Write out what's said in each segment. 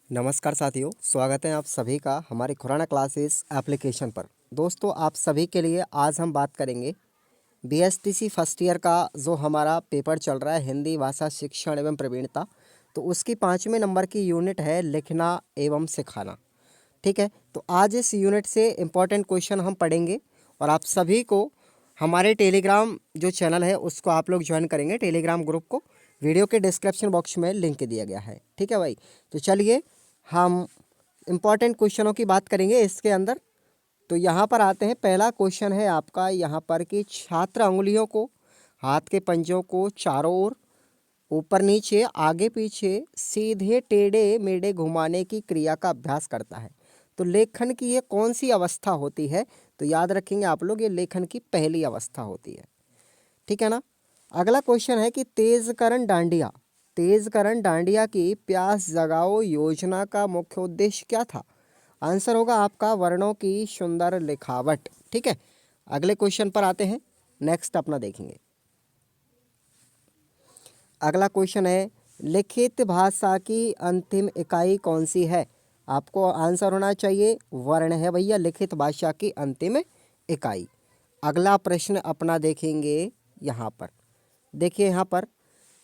नमस्कार साथियों, स्वागत है आप सभी का हमारे खुराना क्लासेस एप्लीकेशन पर। दोस्तों, आप सभी के लिए आज हम बात करेंगे बीएसटीसी फर्स्ट ईयर का जो हमारा पेपर चल रहा है हिंदी भाषा शिक्षण एवं प्रवीणता। तो उसकी 5वें नंबर की यूनिट है लिखना एवं सिखाना। ठीक है, तो आज इस यूनिट से इम्पोर्टेंट क्वेश्चन हम पढ़ेंगे और आप सभी को हमारे टेलीग्राम जो चैनल है उसको आप लोग ज्वाइन करेंगे, टेलीग्राम ग्रुप को। वीडियो के डिस्क्रिप्शन बॉक्स में लिंक दिया गया है। ठीक है भाई, तो चलिए हम इम्पॉर्टेंट क्वेश्चनों की बात करेंगे इसके अंदर। तो यहाँ पर आते हैं। पहला क्वेश्चन है आपका यहाँ पर कि छात्र अंगुलियों को, हाथ के पंजों को चारों ओर, ऊपर नीचे, आगे पीछे, सीधे टेढ़े मेढ़े घुमाने की क्रिया का अभ्यास करता है। तो लेखन की ये कौन सी अवस्था होती है? तो याद रखेंगे आप लोग, ये लेखन की पहली अवस्था होती है। ठीक है ना। अगला क्वेश्चन है कि तेज करण डांडिया की प्यास जगाओ योजना का मुख्य उद्देश्य क्या था? आंसर होगा आपका वर्णों की सुंदर लिखावट। ठीक है, अगले क्वेश्चन पर आते हैं। नेक्स्ट अपना देखेंगे। अगला क्वेश्चन है लिखित भाषा की अंतिम इकाई कौन सी है? आपको आंसर होना चाहिए वर्ण है भैया, लिखित भाषा की अंतिम इकाई। अगला प्रश्न अपना देखेंगे यहाँ पर। देखिए यहाँ पर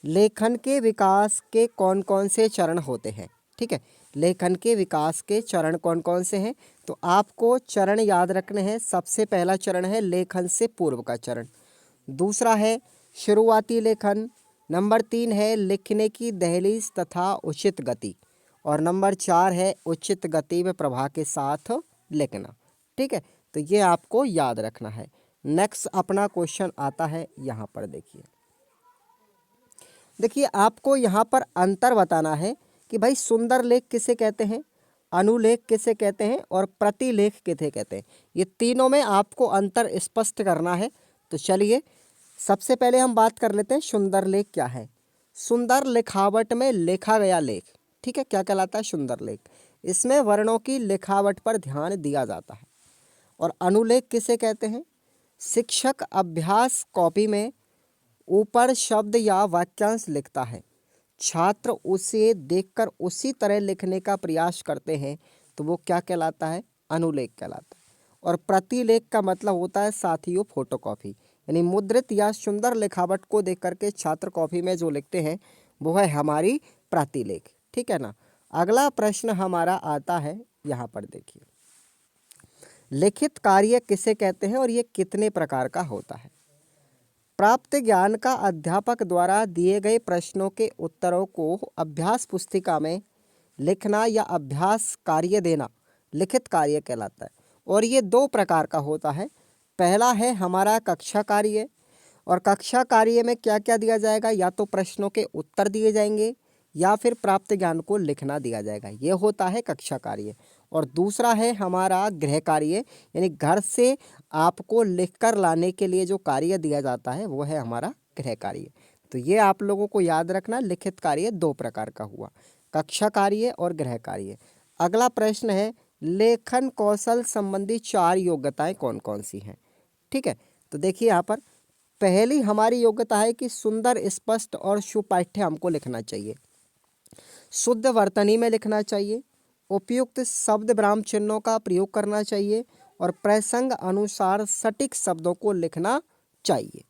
लेखन के विकास के कौन कौन से चरण होते हैं? ठीक है, लेखन के विकास के चरण कौन कौन से हैं? तो आपको चरण याद रखने हैं। सबसे पहला चरण है लेखन से पूर्व का चरण, दूसरा है शुरुआती लेखन, नंबर 3 है लिखने की दहलीज तथा उचित गति, और नंबर 4 है उचित गति व प्रवाह के साथ लिखना। ठीक है, तो ये आपको याद रखना है। नेक्स्ट अपना क्वेश्चन आता है यहाँ पर। देखिए आपको यहाँ पर अंतर बताना है कि भाई सुंदर लेख किसे कहते हैं, अनुलेख किसे कहते हैं और प्रतिलेख किसे कहते हैं। ये तीनों में आपको अंतर स्पष्ट करना है। तो चलिए सबसे पहले हम बात कर लेते हैं सुंदर लेख क्या है। सुंदर लिखावट में लिखा गया लेख, ठीक है, क्या कहलाता है? सुंदर लेख। इसमें वर्णों की लिखावट पर ध्यान दिया जाता है। और अनुलेख किसे कहते हैं? शिक्षक अभ्यास कॉपी में ऊपर शब्द या वाक्यांश लिखता है, छात्र उसे देखकर उसी तरह लिखने का प्रयास करते हैं, तो वो क्या कहलाता है? अनुलेख कहलाता है। और प्रतिलेख का मतलब होता है साथियों फोटोकॉपी, यानी मुद्रित या सुंदर लिखावट को देख करके छात्र कॉपी में जो लिखते हैं वो है हमारी प्रतिलेख। ठीक है ना। अगला प्रश्न हमारा आता है यहाँ पर। देखिए लिखित कार्य किसे कहते हैं और ये कितने प्रकार का होता है? प्राप्त ज्ञान का अध्यापक द्वारा दिए गए प्रश्नों के उत्तरों को अभ्यास पुस्तिका में लिखना या अभ्यास कार्य देना लिखित कार्य कहलाता है। और ये 2 प्रकार का होता है। पहला है हमारा कक्षा कार्य, और कक्षा कार्य में क्या क्या दिया जाएगा? या तो प्रश्नों के उत्तर दिए जाएंगे या फिर प्राप्त ज्ञान को लिखना दिया जाएगा, ये होता है कक्षा कार्य। और दूसरा है हमारा गृह कार्य, यानी घर से आपको लिखकर लाने के लिए जो कार्य दिया जाता है वो है हमारा गृह कार्य। तो ये आप लोगों को याद रखना, लिखित कार्य 2 प्रकार का हुआ, कक्षा कार्य और गृह कार्य। अगला प्रश्न है लेखन कौशल संबंधी 4 योग्यताएं कौन कौन सी हैं? ठीक है, तो देखिए यहाँ पर पहली हमारी योग्यता है कि सुंदर, स्पष्ट और सुपाठ्य हमको लिखना चाहिए, शुद्ध वर्तनी में लिखना चाहिए, उपयुक्त शब्द विराम चिन्हों का प्रयोग करना चाहिए और प्रसंग अनुसार सटीक शब्दों को लिखना चाहिए।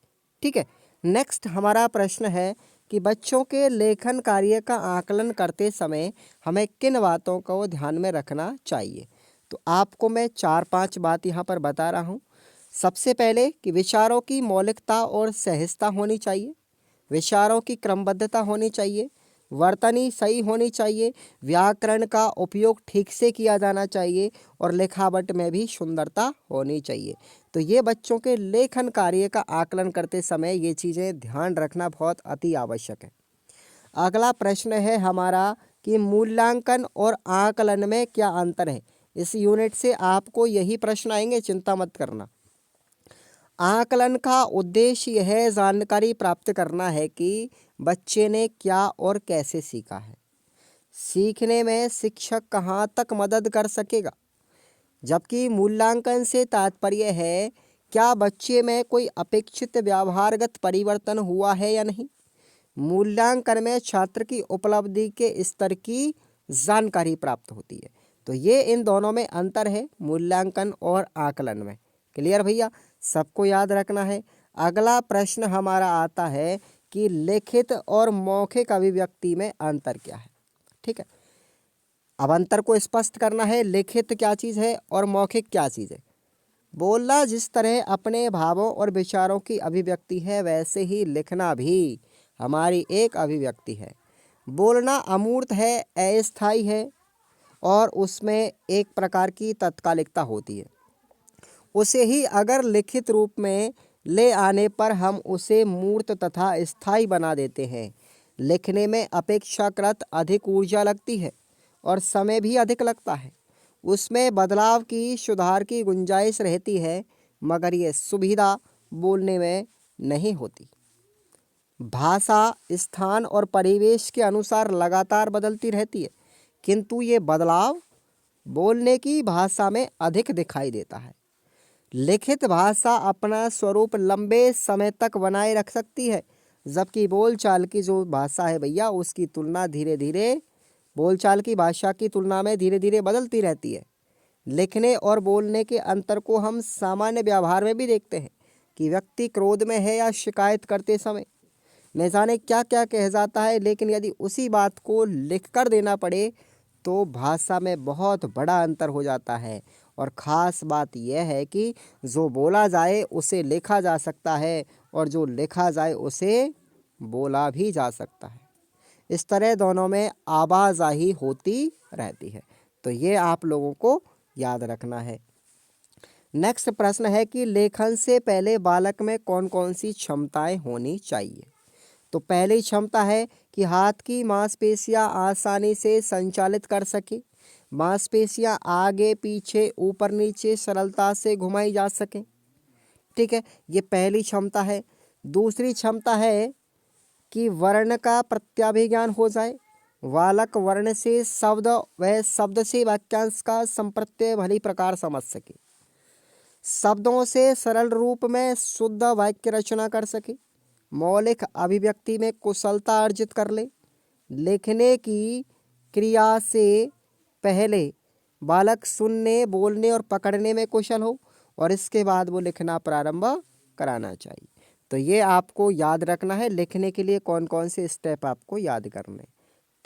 ठीक है। नेक्स्ट हमारा प्रश्न है कि बच्चों के लेखन कार्य का आकलन करते समय हमें किन बातों को ध्यान में रखना चाहिए? तो आपको मैं 4-5 बात यहाँ पर बता रहा हूँ। सबसे पहले कि विचारों की मौलिकता और सहजता होनी चाहिए, विचारों की क्रमबद्धता होनी चाहिए, वर्तनी सही होनी चाहिए, व्याकरण का उपयोग ठीक से किया जाना चाहिए और लिखावट में भी सुंदरता होनी चाहिए। तो ये बच्चों के लेखन कार्य का आकलन करते समय ये चीज़ें ध्यान रखना बहुत अति आवश्यक है। अगला प्रश्न है हमारा कि मूल्यांकन और आकलन में क्या अंतर है? इस यूनिट से आपको यही प्रश्न आएंगे, चिंता मत करना। आकलन का उद्देश्य यह जानकारी प्राप्त करना है कि बच्चे ने क्या और कैसे सीखा है, सीखने में शिक्षक कहाँ तक मदद कर सकेगा। जबकि मूल्यांकन से तात्पर्य है क्या बच्चे में कोई अपेक्षित व्यवहारगत परिवर्तन हुआ है या नहीं। मूल्यांकन में छात्र की उपलब्धि के स्तर की जानकारी प्राप्त होती है। तो ये इन दोनों में अंतर है, मूल्यांकन और आकलन में। क्लियर भैया, सबको याद रखना है। अगला प्रश्न हमारा आता है कि लिखित और मौखिक अभिव्यक्ति में अंतर क्या है। ठीक है, अब अंतर को स्पष्ट करना है, लिखित क्या चीज़ है और मौखिक क्या चीज़ है। बोलना जिस तरह अपने भावों और विचारों की अभिव्यक्ति है, वैसे ही लिखना भी हमारी एक अभिव्यक्ति है। बोलना अमूर्त है, अस्थायी है और उसमें एक प्रकार की तत्कालिकता होती है। उसे ही अगर लिखित रूप में ले आने पर हम उसे मूर्त तथा स्थायी बना देते हैं। लिखने में अपेक्षाकृत अधिक ऊर्जा लगती है और समय भी अधिक लगता है। उसमें बदलाव की, सुधार की गुंजाइश रहती है, मगर ये सुविधा बोलने में नहीं होती। भाषा स्थान और परिवेश के अनुसार लगातार बदलती रहती है, किंतु ये बदलाव बोलने की भाषा में अधिक दिखाई देता है। लिखित भाषा अपना स्वरूप लंबे समय तक बनाए रख सकती है, जबकि बोलचाल की जो भाषा है भैया, उसकी तुलना धीरे धीरे, बोलचाल की भाषा की तुलना में धीरे धीरे बदलती रहती है। लिखने और बोलने के अंतर को हम सामान्य व्यवहार में भी देखते हैं कि व्यक्ति क्रोध में है या शिकायत करते समय न जाने क्या क्या कह जाता है, लेकिन यदि उसी बात को लिख कर देना पड़े तो भाषा में बहुत बड़ा अंतर हो जाता है। और ख़ास बात यह है कि जो बोला जाए उसे लिखा जा सकता है और जो लिखा जाए उसे बोला भी जा सकता है। इस तरह दोनों में आवाजाही होती रहती है। तो ये आप लोगों को याद रखना है। नेक्स्ट प्रश्न है कि लेखन से पहले बालक में कौन कौन सी क्षमताएं होनी चाहिए। तो पहली क्षमता है कि हाथ की मांसपेशियां आसानी से संचालित कर सके, मांसपेशियां आगे पीछे ऊपर नीचे सरलता से घुमाई जा सके। ठीक है, ये पहली क्षमता है। दूसरी क्षमता है कि वर्ण का प्रत्याभिज्ञान हो जाए, बालक वर्ण से शब्द व शब्द से वाक्यांश का संप्रत्यय भली प्रकार समझ सके, शब्दों से सरल रूप में शुद्ध वाक्य रचना कर सके, मौलिक अभिव्यक्ति में कुशलता अर्जित कर ले। लिखने की क्रिया से पहले बालक सुनने, बोलने और पकड़ने में कुशल हो और इसके बाद वो लिखना प्रारंभ कराना चाहिए। तो ये आपको याद रखना है, लिखने के लिए कौन कौन से स्टेप आपको याद करने।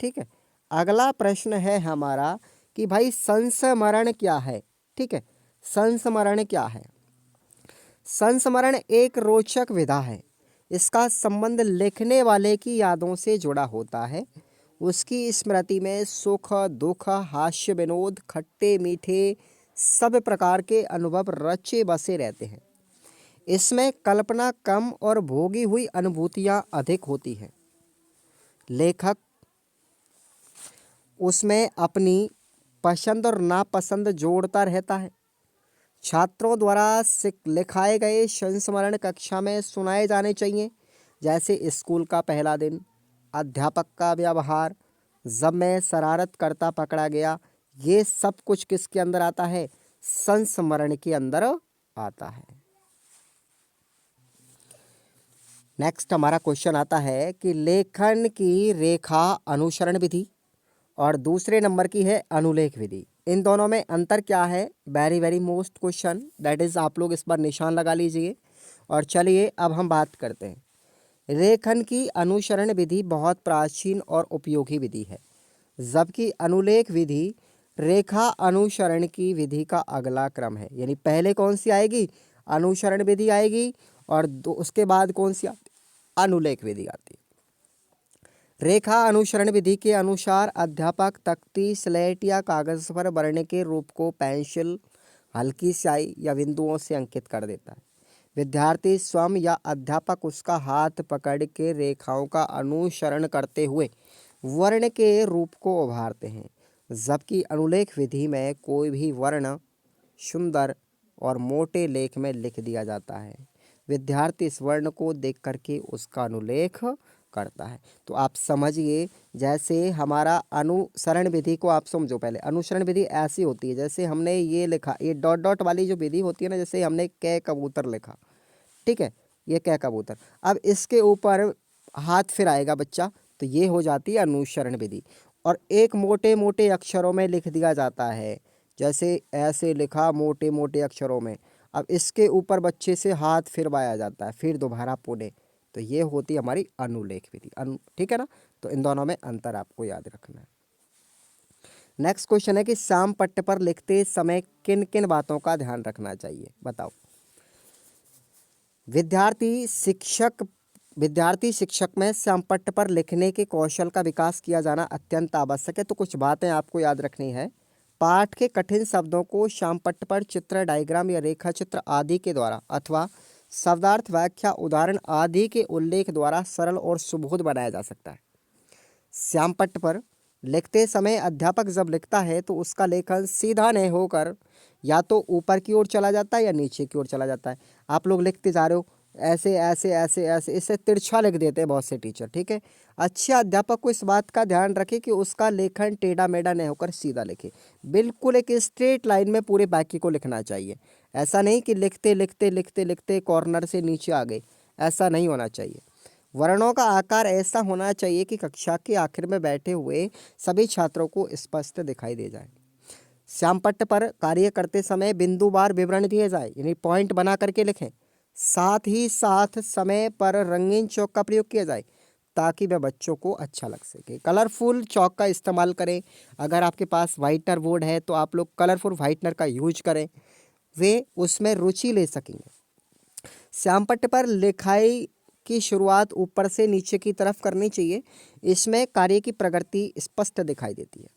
ठीक है, अगला प्रश्न है हमारा कि भाई संस्मरण क्या है। ठीक है, संस्मरण क्या है। संस्मरण एक रोचक विधा है। इसका संबंध लिखने वाले की यादों से जुड़ा होता है। उसकी स्मृति में सुख, दुख, हास्य, विनोद, खट्टे मीठे सब प्रकार के अनुभव रचे बसे रहते हैं। इसमें कल्पना कम और भोगी हुई अनुभूतियां अधिक होती हैं। लेखक उसमें अपनी पसंद और नापसंद जोड़ता रहता है। छात्रों द्वारा लिखाए गए संस्मरण कक्षा में सुनाए जाने चाहिए, जैसे स्कूल का पहला दिन, अध्यापक का व्यवहार, जब मैं शरारत करता पकड़ा गया। ये सब कुछ किसके अंदर आता है, संस्मरण के अंदर आता है। नेक्स्ट हमारा क्वेश्चन आता है कि लेखन की रेखा अनुसरण विधि और दूसरे नंबर की है अनुलेख विधि। इन दोनों में अंतर क्या है, very very most question, that is आप लोग इस पर निशान लगा लीजिए। और चलिए अब हम बात करते हैं। लेखन की अनुसरण विधि बहुत प्राचीन और उपयोगी विधि है, जबकि अनुलेख विधि रेखा अनुसरण की विधि का अगला क्रम है। यानी पहले कौन सी आएगी, अनुसरण विधि आएगी और उसके बाद कौन सी आती, अनुलेख विधि आती है। रेखा अनुसरण विधि के अनुसार अध्यापक तख्ती, स्लेट या कागज पर वर्ण के रूप को पेंसिल, हल्की स्याही या बिंदुओं से अंकित कर देता है। विद्यार्थी स्वयं या अध्यापक उसका हाथ पकड़ के रेखाओं का अनुसरण करते हुए वर्ण के रूप को उभारते हैं, जबकि अनुलेख विधि में कोई भी वर्ण सुंदर और मोटे लेख में लिख दिया जाता है। विद्यार्थी इस वर्ण को देख करके उसका अनुलेख करता है। तो आप समझिए, जैसे हमारा अनुसरण विधि को आप समझो। पहले अनुसरण विधि ऐसी होती है, जैसे हमने ये लिखा, ये डॉट डॉट वाली जो विधि होती है ना, जैसे हमने कै कबूतर लिखा। ठीक है, ये कै कबूतर, अब इसके ऊपर हाथ फिराएगा बच्चा, तो ये हो जाती है अनुसरण विधि। और एक मोटे मोटे अक्षरों में लिख दिया जाता है, जैसे ऐसे लिखा मोटे मोटे अक्षरों में। अब इसके ऊपर बच्चे से हाथ फिरवाया जाता है, फिर दोबारा पुणे। तो ये होती है हमारी अनुलेख विधि। ठीक है ना। तो इन दोनों में अंतर आपको याद रखना है। नेक्स्ट क्वेश्चन है कि श्याम पट्ट पर लिखते समय किन किन बातों का ध्यान रखना चाहिए, बताओ। विद्यार्थी शिक्षक में श्याम पट्ट पर लिखने के कौशल का विकास किया जाना अत्यंत आवश्यक है। तो कुछ बातें आपको याद रखनी है। पाठ के कठिन शब्दों को श्याम पट्ट पर चित्र, डायग्राम या रेखा चित्र आदि के द्वारा अथवा शब्दार्थ, व्याख्या, उदाहरण आदि के उल्लेख द्वारा सरल और सुबोध बनाया जा सकता है। श्याम पट्ट पर लिखते समय अध्यापक जब लिखता है तो उसका लेखन सीधा नहीं होकर या तो ऊपर की ओर चला जाता है या नीचे की ओर चला जाता है। आप लोग लिखते जा रहे हो ऐसे ऐसे ऐसे ऐसे, इससे तिरछा लिख देते हैं बहुत से टीचर। ठीक है। अच्छे अध्यापक को इस बात का ध्यान रखे कि उसका लेखन टेढ़ा मेढ़ा नहीं होकर सीधा लिखे। बिल्कुल एक स्ट्रेट लाइन में पूरे वाक्य को लिखना चाहिए। ऐसा नहीं कि लिखते लिखते लिखते लिखते कॉर्नर से नीचे आ गए, ऐसा नहीं होना चाहिए। वर्णों का आकार ऐसा होना चाहिए कि कक्षा के आखिर में बैठे हुए सभी छात्रों को स्पष्ट दिखाई दे जाए। श्याम पट्ट पर कार्य करते समय बिंदुवार विवरण दिए जाए, यानी पॉइंट बना करके लिखें। साथ ही साथ समय पर रंगीन चौक का प्रयोग किया जाए ताकि वह बच्चों को अच्छा लग सके। कलरफुल चौक का इस्तेमाल करें। अगर आपके पास व्हाइटनर बोर्ड है तो आप लोग कलरफुल व्हाइटनर का यूज करें, वे उसमें रुचि ले सकेंगे। श्याम पट्ट पर लिखाई की शुरुआत ऊपर से नीचे की तरफ करनी चाहिए। इसमें कार्य की प्रगति स्पष्ट दिखाई देती है।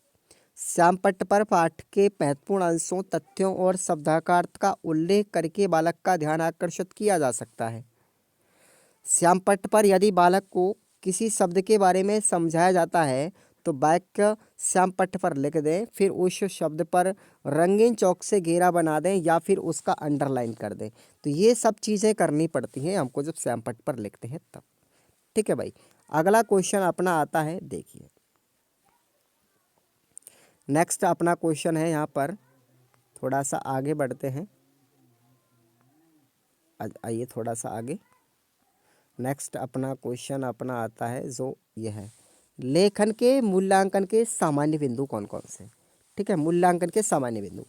श्याम पट्ट पर पाठ के महत्वपूर्ण अंशों, तथ्यों और शब्दार्थ का उल्लेख करके बालक का ध्यान आकर्षित किया जा सकता है। श्याम पट्ट पर यदि बालक को किसी शब्द के बारे में समझाया जाता है तो वाक्य श्याम पट्ट पर लिख दें, फिर उस शब्द पर रंगीन चौक से घेरा बना दें या फिर उसका अंडरलाइन कर दें। तो ये सब चीज़ें करनी पड़ती हैं हमको जब श्याम पट्ट पर लिखते हैं तब। ठीक है भाई। अगला क्वेश्चन अपना आता है, देखिए। नेक्स्ट अपना क्वेश्चन है, यहाँ पर थोड़ा सा आगे बढ़ते हैं। आइए थोड़ा सा आगे। नेक्स्ट अपना क्वेश्चन अपना आता है जो यह है, लेखन के मूल्यांकन के सामान्य बिंदु कौन कौन से। ठीक है। मूल्यांकन के सामान्य बिंदु,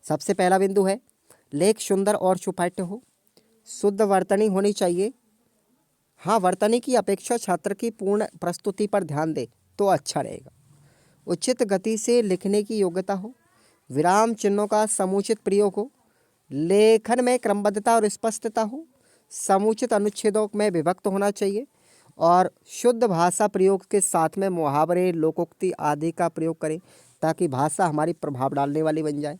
सबसे पहला बिंदु है लेख सुंदर और सुपाठ्य हो। शुद्ध वर्तनी होनी चाहिए। हाँ, वर्तनी की अपेक्षा छात्र की पूर्ण प्रस्तुति पर ध्यान दे तो अच्छा रहेगा। उचित गति से लिखने की योग्यता हो। विराम चिन्हों का समुचित प्रयोग हो। लेखन में क्रमबद्धता और स्पष्टता हो। समुचित अनुच्छेदों में विभक्त होना चाहिए और शुद्ध भाषा प्रयोग के साथ में मुहावरे, लोकोक्ति आदि का प्रयोग करें ताकि भाषा हमारी प्रभाव डालने वाली बन जाए।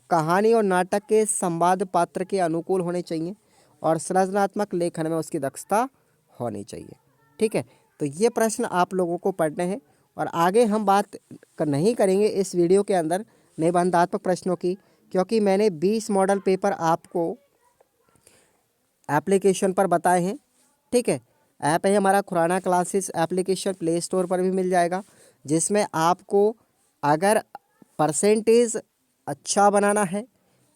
कहानी और नाटक के संवाद पात्र के अनुकूल होने चाहिए और सृजनात्मक लेखन में उसकी दक्षता होनी चाहिए। ठीक है। तो ये प्रश्न आप लोगों को पढ़ने हैं और आगे हम बात नहीं करेंगे इस वीडियो के अंदर निबंधात्मक प्रश्नों की, क्योंकि मैंने 20 मॉडल पेपर आपको एप्लीकेशन पर बताए हैं। ठीक है। ऐप है हमारा Khurana classes application, play store पर भी मिल जाएगा, जिसमें आपको अगर परसेंटेज अच्छा बनाना है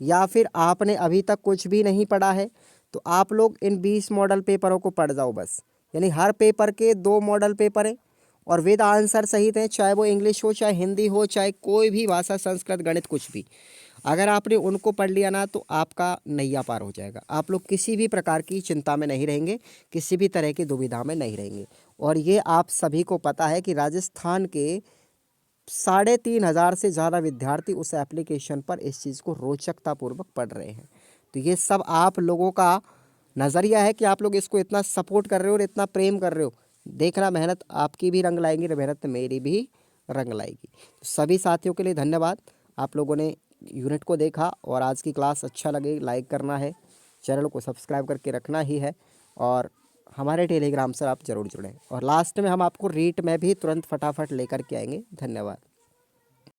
या फिर आपने अभी तक कुछ भी नहीं पढ़ा है तो आप लोग इन 20 मॉडल पेपरों को पढ़ जाओ बस। यानी हर पेपर के 2 मॉडल पेपर हैं और विद आंसर सहित हैं, चाहे वो इंग्लिश हो, चाहे हिंदी हो, चाहे कोई भी भाषा, संस्कृत, गणित, कुछ भी। अगर आपने उनको पढ़ लिया ना तो आपका नैया पार हो जाएगा। आप लोग किसी भी प्रकार की चिंता में नहीं रहेंगे, किसी भी तरह की दुविधा में नहीं रहेंगे। और ये आप सभी को पता है कि राजस्थान के 3,500 से ज़्यादा विद्यार्थी उस एप्लीकेशन पर इस चीज़ को रोचकतापूर्वक पढ़ रहे हैं। तो ये सब आप लोगों का नज़रिया है कि आप लोग इसको इतना सपोर्ट कर रहे हो और इतना प्रेम कर रहे हो। देखना, मेहनत आपकी भी रंग लाएंगी, मेहनत मेरी भी रंग लाएगी। तो सभी साथियों के लिए धन्यवाद। आप लोगों ने यूनिट को देखा और आज की क्लास अच्छा लगे लाइक करना है, चैनल को सब्सक्राइब करके रखना ही है और हमारे टेलीग्राम से आप ज़रूर जुड़ें। और लास्ट में हम आपको रीट में भी तुरंत फटाफट लेकर के आएंगे। धन्यवाद।